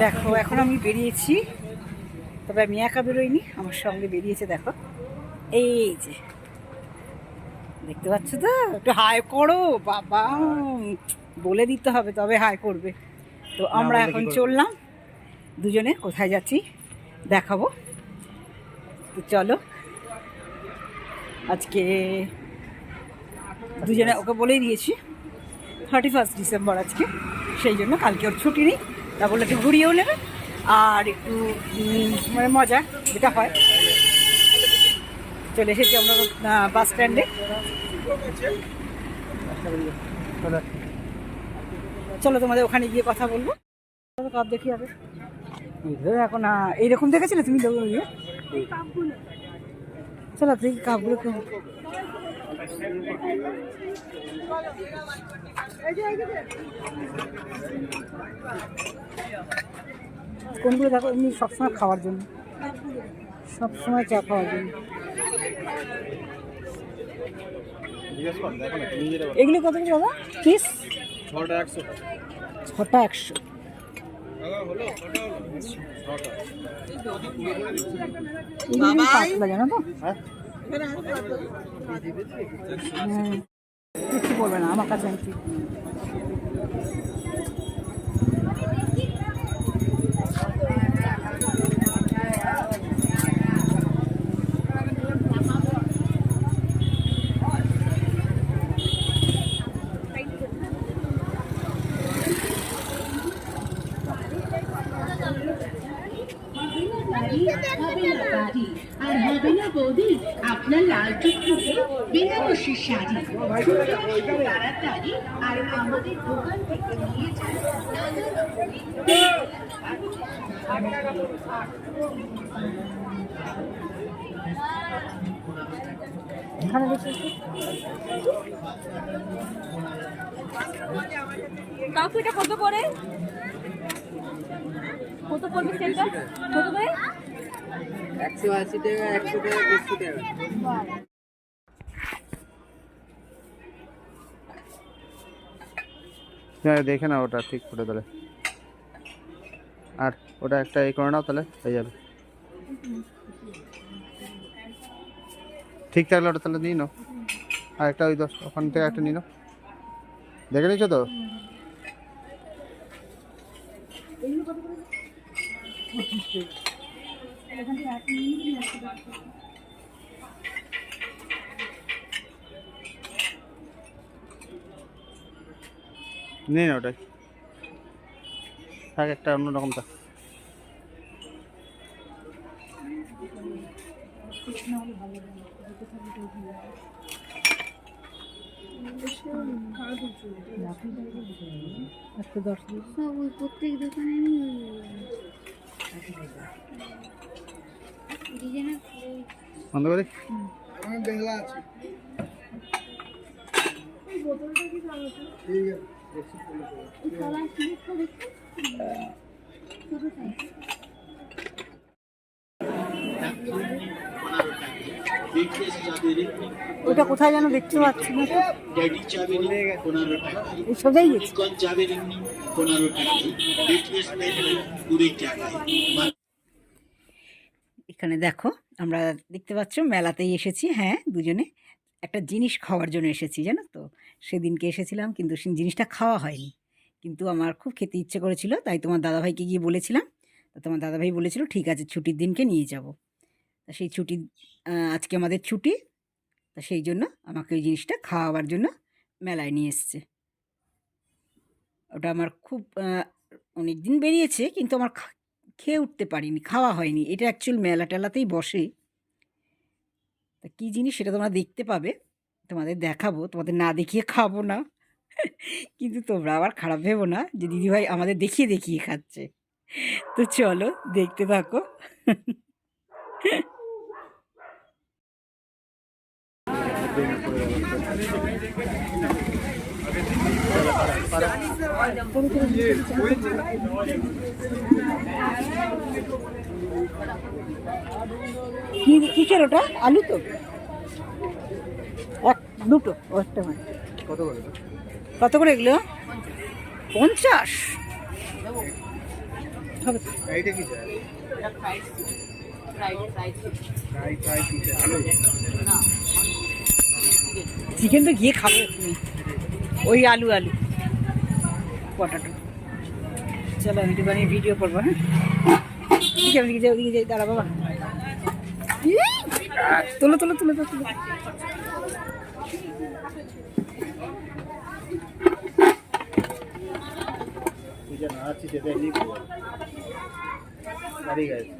দেখো এখন আমি বেরিয়েছি, তবে আমি একা বেরোইনি, আমার সঙ্গে বেরিয়েছে। দেখো এই যে দেখতে পাচ্ছ তো, একটু হাই করো বাবা, বলে দিতে হবে তবে হাই করবে। তো আমরা এখন চললাম দুজনে, কোথায় যাচ্ছি দেখাবো। তো চলো, আজকে দুজনে ওকে বলেই দিয়েছি 31 ডিসেম্বর আজকে, সেই জন্য কালকে ওর ছুটি নেই, তা বলে একটু ঘুরিয়েও নেবে আর একটু মানে মজা যেটা হয়। চলে এসেছি আমরা বাস স্ট্যান্ডে। চলো তোমাদের ওখানে গিয়ে কথা বলবো। কাপ দেখি আগে, এখন এইরকম দেখেছিলে তুমি? চলো দেখি কাপগুলো কোনগুলো দেখো, এমনি সবসময় খাওয়ার জন্য, সবসময় চা খাওয়ার জন্য। এগুলো কত করে দাদা পিস? 6টা 100। জানো তো কিছু বলবে না আমার কাছে। আর হবে না বৌদি আপনার লাল টুকটুকে বেনারসি শাড়ি, তাড়াতাড়ি আর আমাদের দোকান থেকে নিয়ে যান। কাকু এটা কত করে? কত পড়বে সেটা? কত করে? 180 টাকা, 100 টাকা, 200 টাকা। হ্যাঁ দেখে না, ওটা ঠিক করে তাহলে, আর ওটা একটা এই করে নাও তাহলে হয়ে যাবে। ঠিক থাকলে ওটা তাহলে নিয়ে নাও, আর একটা ওই 10 ওখান থেকে একটা নিয়ে নাও। দেখে নিচ্ছ তো? নিয়ে না ওটাই থাক, একটা অন্যরকম থাক। প্রত্যেক দোকানে বন্ধ করি। ওটা কোথায় যেন দেখতে পাচ্ছি না, সোজাই গেছি। এখানে দেখো আমরা দেখতে পাচ্ছ মেলাতেই এসেছি, হ্যাঁ দুজনে একটা জিনিস খাওয়ার জন্য এসেছি, জানো তো। সেদিনকে এসেছিলাম কিন্তু সেই জিনিসটা খাওয়া হয়নি, কিন্তু আমার খুব খেতে ইচ্ছে করেছিল, তাই তোমার দাদাভাইকে গিয়ে বলেছিলাম। তো তোমার দাদাভাই বলেছিল ঠিক আছে ছুটির দিনকে নিয়ে যাব। তা সেই ছুটি, আজকে আমাদের ছুটি, তা সেই জন্য আমাকে ওই জিনিসটা খাওয়াবার জন্য মেলায় নিয়ে এসছে। ওটা আমার খুব অনেক দিন বেরিয়েছে, কিন্তু আমার খেয়ে উঠতে পারিনি, খাওয়া হয়নি। এটা অ্যাকচুয়াল মেলা টেলাতেই বসে। তা কী জিনিস সেটা তোমরা দেখতে পাবে, তোমাদের দেখাবো, তোমাদের না দেখিয়ে খাবো না। কিন্তু তোমরা আবার খারাপ ভেবো না যে দিদিভাই আমাদের দেখিয়ে দেখিয়ে খাচ্ছে। তো চলো দেখতে থাকো। কিসের ওটা? আলু তো এক দুটো, একটা মানে কত করে এগুলো? 50। হবে তো। এইটা কি চাই আলু চিকেন তো গিয়ে খাবো তুমি, ওই আলু আলু পটাটো। চলো আমি একটু বানিয়ে ভিডিও করবো। হ্যাঁ ঠিক আছে, ওদিকে যাই, ওদিকে যাই, দাঁড়া বাবা। তোলো তোলো তুলো তুলো। তুই যা নাড়াচ্ছিস সেটা এমনি দাঁড়িয়ে গেছে।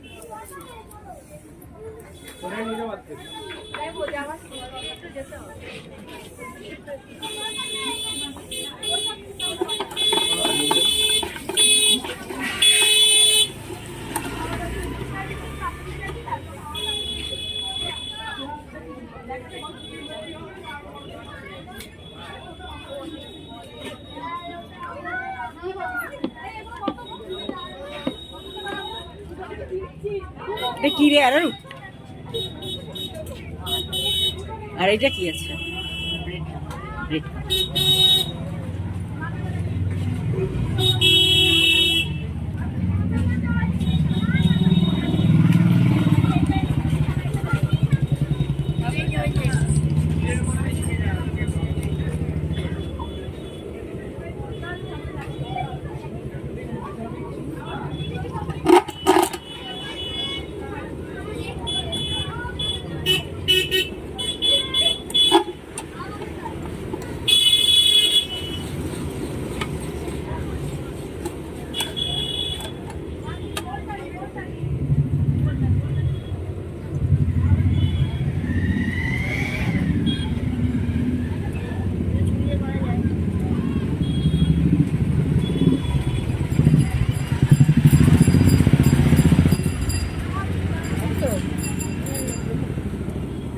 এটা কি রে? আর এটা কি আছে? ব্রেড।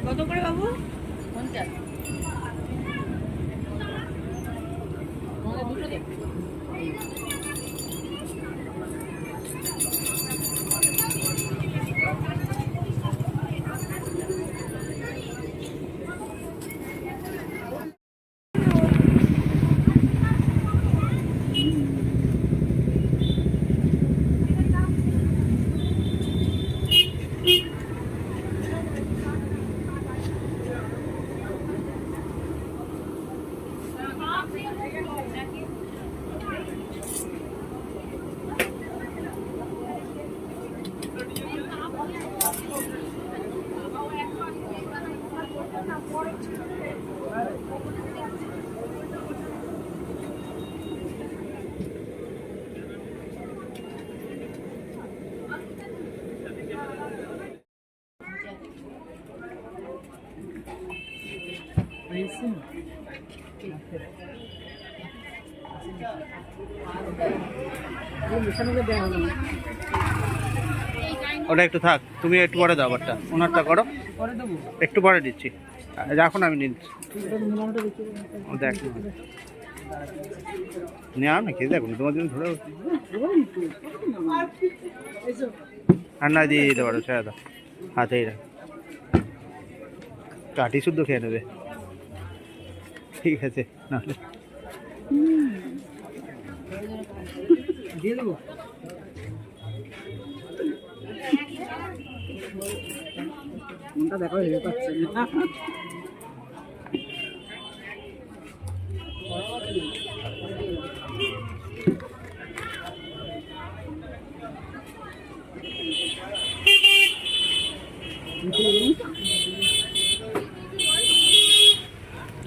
কত করে বাবু? 50। দুটো দেখ। ওটা একটু থাক, তুমি একটু পরে দাও আবারটা, ওনারটা করো, একটু পরে দিচ্ছি। এখন আমি নিচ্ছি, ও দেখ নেওয়া না খেয়ে দেখুন তোমার জন্য ধরে রান্না দিয়ে দিতে পারো, ছেড়ে দাও হাতেই রাখ, কাঠি শুদ্ধ খেয়ে নেবে। ঠিক আছে নাহলে দিয়ে দেবো। মনটা দেখা হয়ে পাচ্ছে না।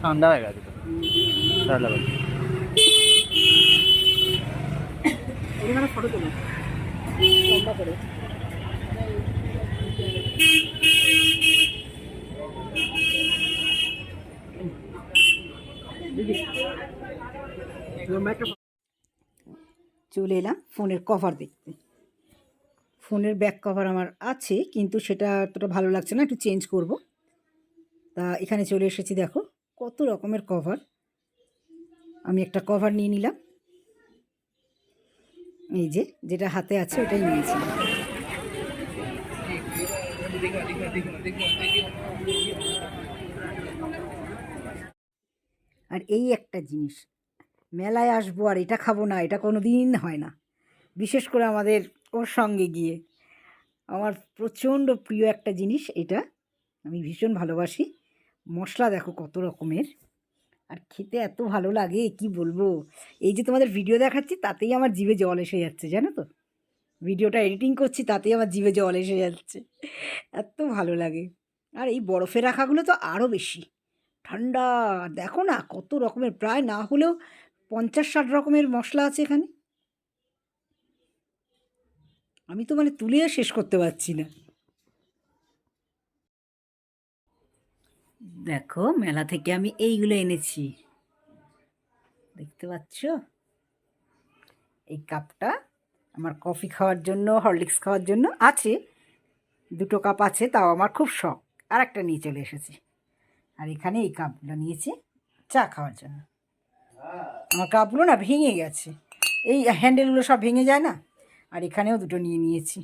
ঠান্ডা হয়ে গেছে তো, ঠান্ডা লাগছে। এখানে ফটো তোলো লম্বা করে। চলে এলাম ফোনের কভার দেখতে। ফোনের ব্যাক কভার আমার আছে, কিন্তু সেটা এতটা ভালো লাগছে না, একটু চেঞ্জ করব। তা এখানে চলে এসেছি, দেখো কত রকমের কভার। আমি একটা কভার নিয়ে নিলাম, এই যে যেটা হাতে আছে ওটাই নিয়েছিলাম। আর এই একটা জিনিস, মেলায় আসবো আর এটা খাবো না, এটা কোনো দিন হয় না। বিশেষ করে আমাদের ওর সঙ্গে গিয়ে। আমার প্রচণ্ড প্রিয় একটা জিনিস এটা, আমি ভীষণ ভালোবাসি। মশলা দেখো কত রকমের, আর খেতে এত ভালো লাগে কি বলবো। এই যে তোমাদের ভিডিও দেখাচ্ছি তাতেই আমার জিভে জল এসে যাচ্ছে, জানো তো। ভিডিওটা এডিটিং করছি তাতেই আমার জিভে জল এসে যাচ্ছে, এত ভালো লাগে। আর এই বরফে রাখাগুলো তো আরও বেশি ঠান্ডা। দেখো না কত রকমের, প্রায় না হলেও 50-60 রকমের মশলা আছে এখানে। আমি তো মানে তুলে শেষ করতে পারছি না। দেখো মেলা থেকে আমি এইগুলো এনেছি, দেখতে পাচ্ছ। এই কাপটা আমার কফি খাওয়ার জন্য, হরলিক্স খাওয়ার জন্য আছে, 2টো কাপ আছে, তাও আমার খুব শখ। আর একটা নিয়ে চলে এসেছি। আর এখানে এই কাপগুলো নিয়েছি চা খাওয়ার জন্য। আমার কাপগুলো না ভেঙে গেছে, এই হ্যান্ডেলগুলো সব ভেঙে যায় না। আর এখানেও 2টো নিয়ে নিয়েছি।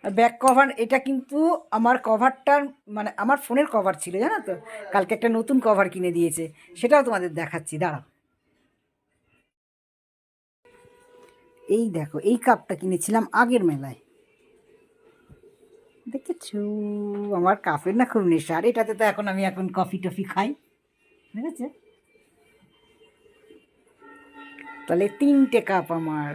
আর ব্যাক কভার, এটা কিন্তু আমার কভারটার মানে আমার ফোনের কভার ছিল, জানো তো। কালকে একটা নতুন কভার কিনে দিয়েছে, সেটাও তোমাদের দেখাচ্ছি, দাঁড়াও। এই দেখো, এই কাপটা কিনেছিলাম আগের মেলায়, দেখেছো। আমার কাপের না খুব নেশা। আর এটাতে তো আমি এখন কফি টফি খাই, বুঝেছে। তাহলে 3টে কাপ আমার।